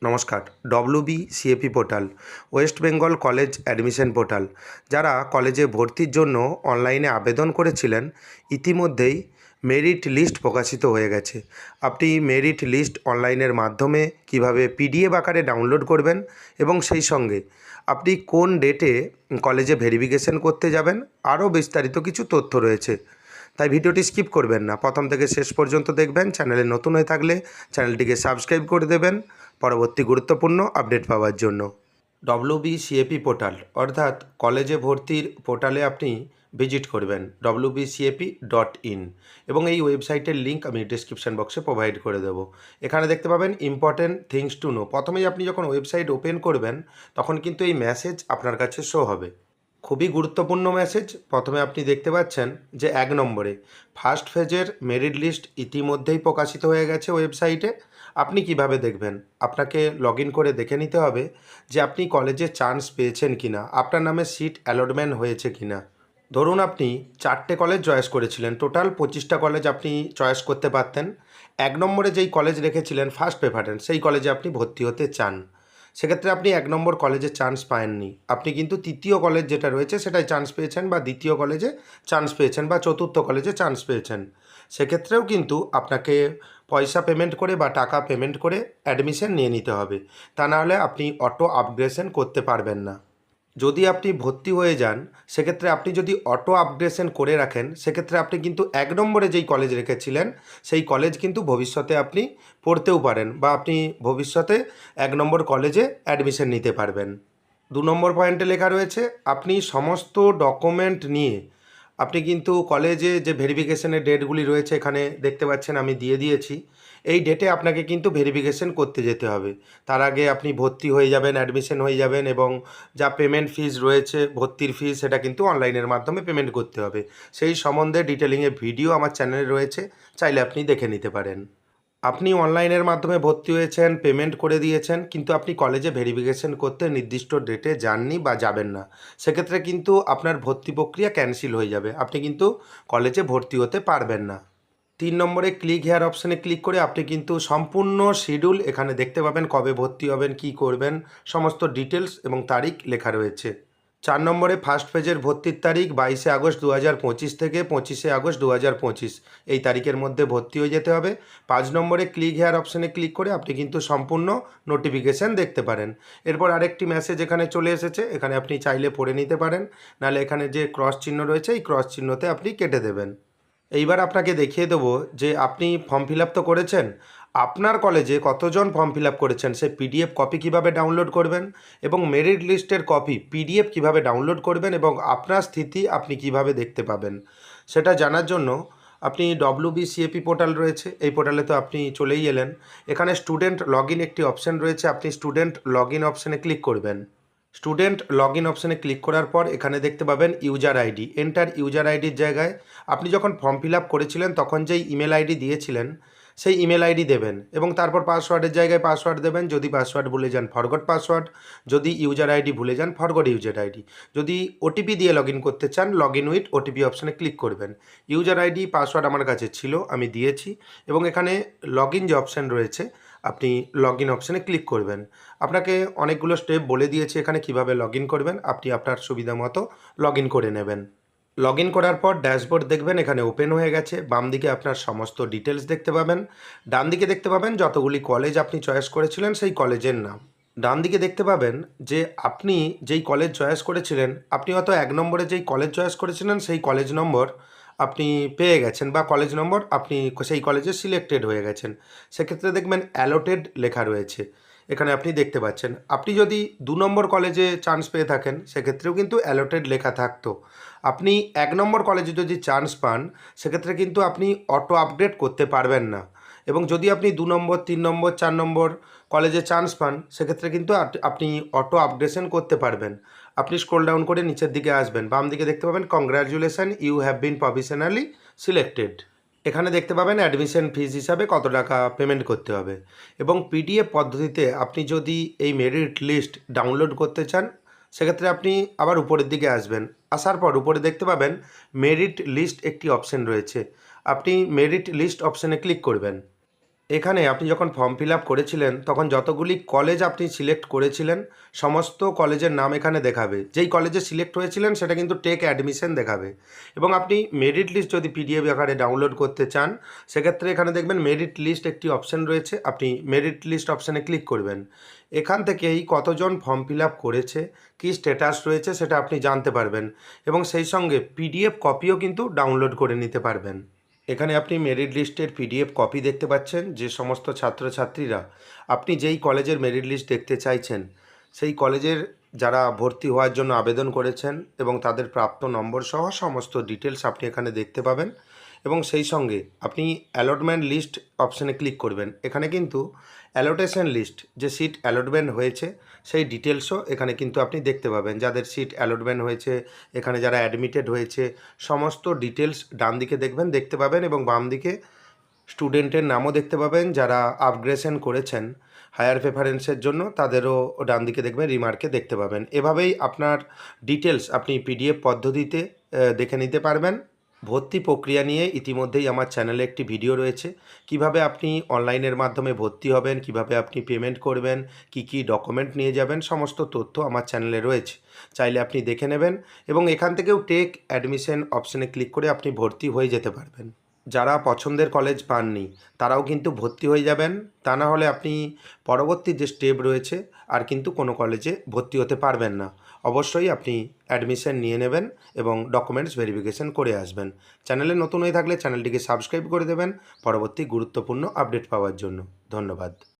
নমস্কার। WBCAP portal West Bengal college admission portal. যারা কলেজে ভর্তির জন্য অনলাইনে আবেদন করেছিলেন, ইতিমধ্যেই মেরিট লিস্ট প্রকাশিত হয়ে গেছে। আপনি মেরিট লিস্ট অনলাইনের মাধ্যমে কিভাবে PDF আকারে ডাউনলোড করবেন এবং সেই সঙ্গে আপনি কোন ডেটে কলেজে ভেরিফিকেশন করতে যাবেন, আরও বিস্তারিত কিছু তথ্য রয়েছে। তাই ভিডিওটি স্কিপ করবেন না, প্রথম থেকে শেষ পর্যন্ত দেখবেন। চ্যানেলে নতুন হয়ে থাকলে চ্যানেলটিকে সাবস্ক্রাইব করে দেবেন পরবর্তী গুরুত্বপূর্ণ আপডেট পাওয়ার জন্য। WBCAP পোর্টাল অর্থাৎ কলেজে ভর্তির পোর্টালে আপনি ভিজিট করবেন wbcap.in এবং এই ওয়েবসাইটের লিঙ্ক আমি ডিসক্রিপশান বক্সে প্রোভাইড করে দেবো। এখানে দেখতে পাবেন ইম্পর্টেন্ট থিংস টু নো। প্রথমেই আপনি যখন ওয়েবসাইট ওপেন করবেন তখন কিন্তু এই মেসেজ আপনার কাছে শো হবে। খুবই গুরুত্বপূর্ণ মেসেজ। প্রথমে আপনি দেখতে পাচ্ছেন যে 1 নম্বরে ফার্স্ট ফেজের মেরিট লিস্ট ইতিমধ্যেই প্রকাশিত হয়ে গেছে ওয়েবসাইটে। আপনি কিভাবে দেখবেন? আপনাকে লগ ইন করে দেখে নিতে হবে যে আপনি কলেজে চান্স পেয়েছেন কি না, আপনার নামে সিট অ্যালটমেন্ট হয়েছে কি না। ধরুন আপনি 4টে কলেজ চয়েস করেছিলেন, টোটাল 25টা কলেজ আপনি চয়েস করতে পারতেন। 1 নম্বরে যেই কলেজ রেখেছিলেন ফার্স্ট প্রেফারেন্স, সেই কলেজে আপনি ভর্তি হতে চান। সেক্ষেত্রে আপনি 1 নম্বর কলেজে চান্স পাননি, আপনি কিন্তু তৃতীয় কলেজ যেটা রয়েছে সেটাই চান্স পেয়েছেন, বা দ্বিতীয় কলেজে চান্স পেয়েছেন, বা চতুর্থ কলেজে চান্স পেয়েছেন। সেক্ষেত্রেও কিন্তু আপনাকে পয়সা পেমেন্ট করে বা টাকা পেমেন্ট করে অ্যাডমিশন নিয়ে নিতে হবে। তা নাহলে আপনি অটো আপগ্রেডেশন করতে পারবেন না। যদি আপনি ভর্তি হয়ে যান, সেক্ষেত্রে আপনি যদি অটো আপগ্রেডেশন করে রাখেন, সেক্ষেত্রে আপনি কিন্তু 1 নম্বরে যেই কলেজ রেখেছিলেন সেই কলেজ কিন্তু ভবিষ্যতে আপনি পড়তেও পারেন, বা আপনি ভবিষ্যতে 1 নম্বর কলেজে অ্যাডমিশন নিতে পারবেন। 2 নম্বর পয়েন্টে লেখা রয়েছে আপনি সমস্ত ডকুমেন্ট নিয়ে আপনি কিন্তু কলেজে যে ভেরিফিকেশনের ডেটগুলি রয়েছে এখানে দেখতে পাচ্ছেন আমি দিয়ে দিয়েছি। এই ডেটে আপনাকে কিন্তু ভেরিফিকেশন করতে যেতে হবে। তার আগে আপনি ভর্তি হয়ে যাবেন, অ্যাডমিশন হয়ে যাবেন, এবং যা পেমেন্ট ফিজ রয়েছে, ভর্তির ফিজ, সেটা কিন্তু অনলাইনের মাধ্যমে পেমেন্ট করতে হবে। সেই সম্বন্ধে ডিটেলিংয়ে ভিডিও আমার চ্যানেলে রয়েছে, চাইলে আপনি দেখে নিতে পারেন। আপনি অনলাইনের মাধ্যমে ভর্তি হয়েছেন, পেমেন্ট করে দিয়েছেন, কিন্তু আপনি কলেজে ভেরিফিকেশন করতে নির্দিষ্ট ডেটে যাননি বা যাবেন না। সেক্ষেত্রে কিন্তু আপনার ভর্তি প্রক্রিয়া ক্যান্সেল হয়ে যাবে, আপনি কিন্তু কলেজে ভর্তি হতে পারবেন না। 3 নম্বরে ক্লিক হেয়ার অপশানে ক্লিক করে আপনি কিন্তু সম্পূর্ণ শিডিউল এখানে দেখতে পাবেন, কবে ভর্তি হবেন, কি করবেন, সমস্ত ডিটেলস এবং তারিখ লেখা রয়েছে। 4 নম্বরে ফার্স্ট ফেজের ভর্তির তারিখ 22শে আগস্ট 2025 থেকে 25শে আগস্ট 2025, এই তারিখের মধ্যে ভর্তি হয়ে যেতে হবে। 5 নম্বরে ক্লিক হেয়ার অপশানে ক্লিক করে আপনি কিন্তু সম্পূর্ণ নোটিফিকেশান দেখতে পারেন। এরপর আরেকটি মেসেজ এখানে চলে এসেছে, এখানে আপনি চাইলে পড়ে নিতে পারেন, নাহলে এখানে যে ক্রস চিহ্ন রয়েছে এই ক্রস চিহ্নতে আপনি কেটে দেবেন। এইবার আপনাকে দেখিয়ে দেবো যে আপনি ফর্ম ফিল আপ তো করেছেন, আপনার কলেজে কতজন ফর্ম ফিল আপ করেছেন সেই PDF কপি কীভাবে ডাউনলোড করবেন, এবং মেরিট লিস্টের কপি PDF কীভাবে ডাউনলোড করবেন, এবং আপনার স্থিতি আপনি কিভাবে দেখতে পাবেন সেটা জানার জন্য আপনি WBCAP পোর্টাল রয়েছে, এই পোর্টালে তো আপনি চলেই এলেন। এখানে স্টুডেন্ট লগ ইন একটি অপশান রয়েছে, আপনি স্টুডেন্ট লগ ইন অপশানে ক্লিক করবেন। স্টুডেন্ট লগ ইন অপশানে ক্লিক করার পর এখানে দেখতে পাবেন ইউজার আইডি। এন্টার ইউজার আইডির জায়গায় আপনি যখন ফর্ম ফিল আপ করেছিলেন তখন যেই ইমেল আইডি দিয়েছিলেন সেই ইমেল আইডি দেবেন, এবং তারপর পাসওয়ার্ডের জায়গায় পাসওয়ার্ড দেবেন। যদি পাসওয়ার্ড ভুলে যান ফরগট পাসওয়ার্ড, যদি ইউজার আইডি ভুলে যান ফরগট ইউজার আইডি। যদি ওটিপি দিয়ে লগ ইন করতে চান লগ ইন উইথ ওটিপি অপশানে ক্লিক করবেন। ইউজার আইডি পাসওয়ার্ড আমার কাছে ছিল, আমি দিয়েছি, এবং এখানে লগ ইন যে অপশান রয়েছে আপনি লগ ইন অপশানে ক্লিক করবেন। আপনাকে অনেকগুলো স্টেপ বলে দিয়েছি এখানে কিভাবে লগ ইন করবেন, আপনি আপনার সুবিধা মতো লগ ইন করে নেবেন। লগ ইন করার পর ড্যাশবোর্ড দেখবেন এখানে ওপেন হয়ে গেছে। বাম দিকে আপনার সমস্ত ডিটেলস দেখতে পাবেন, ডান দিকে দেখতে পাবেন যতগুলি কলেজ আপনি চয়েস করেছিলেন সেই কলেজের নাম। ডান দিকে দেখতে পাবেন যে আপনি যেই কলেজ চয়েস করেছিলেন, আপনি হয়তো 1 নম্বরে যেই কলেজ চয়েস করেছিলেন সেই কলেজ নম্বর আপনি পেয়ে গেছেন, বা কলেজ নম্বর আপনি সেই কলেজে সিলেক্টেড হয়ে গেছেন। সেক্ষেত্রে দেখবেন অ্যালোটেড লেখা রয়েছে, এখানে আপনি দেখতে পাচ্ছেন। আপনি যদি 2 নম্বর কলেজে চান্স পেয়ে থাকেন সেক্ষেত্রেও কিন্তু অ্যালোটেড লেখা থাকতো। আপনি 1 নম্বর কলেজে যদি চান্স পান সেক্ষেত্রে কিন্তু আপনি অটো আপগ্রেড করতে পারবেন না, এবং যদি আপনি 2 নম্বর 3 নম্বর 4 নম্বর কলেজে চান্স পান সেক্ষেত্রে কিন্তু আপনি অটো আপগ্রেডেশন করতে পারবেন। আপনি স্ক্রল ডাউন করে নিচের দিকে আসবেন, বাম দিকে দেখতে পাবেন congratulation you have been provisionally selected. এখানে দেখতে পাবেন অ্যাডমিশন ফিজ হিসাবে কত টাকা পেমেন্ট করতে হবে, এবং PDF পদ্ধতিতে আপনি যদি এই মেরিট লিস্ট ডাউনলোড করতে চান সেক্ষেত্রে আপনি আবার উপরের দিকে আসবেন। আসার পর উপরে দেখতে পাবেন মেরিট লিস্ট একটি অপশান রয়েছে, আপনি মেরিট লিস্ট অপশানে ক্লিক করবেন। এখানে আপনি যখন ফর্ম ফিল আপ করেছিলেন তখন যতগুলি কলেজ আপনি সিলেক্ট করেছিলেন সমস্ত কলেজের নাম এখানে দেখাবে। যেই কলেজে সিলেক্ট হয়েছিলেন সেটা কিন্তু টেক অ্যাডমিশন দেখাবে। এবং আপনি মেরিট লিস্ট যদি পিডিএফ আকারে ডাউনলোড করতে চান সেক্ষেত্রে এখানে দেখবেন মেরিট লিস্ট একটি অপশান রয়েছে, আপনি মেরিট লিস্ট অপশানে ক্লিক করবেন। এখান থেকেই কতজন ফর্ম ফিল আপ করেছে, কী স্ট্যাটাস রয়েছে সেটা আপনি জানতে পারবেন এবং সেই সঙ্গে পিডিএফ কপিও কিন্তু ডাউনলোড করে নিতে পারবেন। এখানে আপনি মেরিট লিস্টের পিডিএফ কপি দেখতে পাচ্ছেন। যে সমস্ত ছাত্রছাত্রীরা আপনি যেই কলেজের মেরিট লিস্ট দেখতে চাইছেন সেই কলেজের যারা ভর্তি হওয়ার জন্য আবেদন করেছেন এবং তাদের প্রাপ্ত নম্বর সহ সমস্ত ডিটেলস আপনি এখানে দেখতে পাবেন এবং সেই সঙ্গে আপনি অ্যালটমেন্ট লিস্ট অপশানে ক্লিক করবেন। এখানে কিন্তু অ্যালোটেশন লিস্ট যে সিট অ্যালটমেন্ট হয়েছে সেই ডিটেলসও এখানে কিন্তু আপনি দেখতে পাবেন। যাদের সিট অ্যালটমেন্ট হয়েছে, এখানে যারা অ্যাডমিটেড হয়েছে, সমস্ত ডিটেলস ডান দিকে দেখতে পাবেন এবং বাম দিকে স্টুডেন্টের নামও দেখতে পাবেন। যারা আপগ্রেডেশন করেছেন হায়ার প্রেফারেন্সের জন্য তাদেরও ডান দিকে দেখবেন রিমার্কে দেখতে পাবেন। এভাবেই আপনার ডিটেলস আপনি পিডিএফ পদ্ধতিতে দেখে নিতে পারবেন। ভর্তি প্রক্রিয়া নিয়ে ইতিমধ্যেই আমার চ্যানেলে একটি ভিডিও রয়েছে। কিভাবে আপনি অনলাইনের মাধ্যমে ভর্তি হবেন, কিভাবে আপনি পেমেন্ট করবেন, কি ডকুমেন্ট নিয়ে যাবেন, সমস্ত তথ্য আমার চ্যানেলে রয়েছে, চাইলে আপনি দেখে নেবেন। এবং এখান থেকেও টেক অ্যাডমিশন অপশানে ক্লিক করে আপনি ভর্তি হয়ে যেতে পারবেন। যারা পছন্দের কলেজ পাননি তারাও কিন্তু ভর্তি হয়ে যাবেন। তা না হলে আপনি পরবর্তী যে স্টেপ রয়েছে আর কিন্তু কোনো কলেজে ভর্তি হতে পারবেন না। অবশ্যই আপনি অ্যাডমিশন নিয়ে নেবেন এবং ডকুমেন্টস ভেরিফিকেশন করে আসবেন। চ্যানেলে নতুন হয়ে থাকলে চ্যানেলটিকে সাবস্ক্রাইব করে দেবেন পরবর্তী গুরুত্বপূর্ণ আপডেট পাওয়ার জন্য। ধন্যবাদ।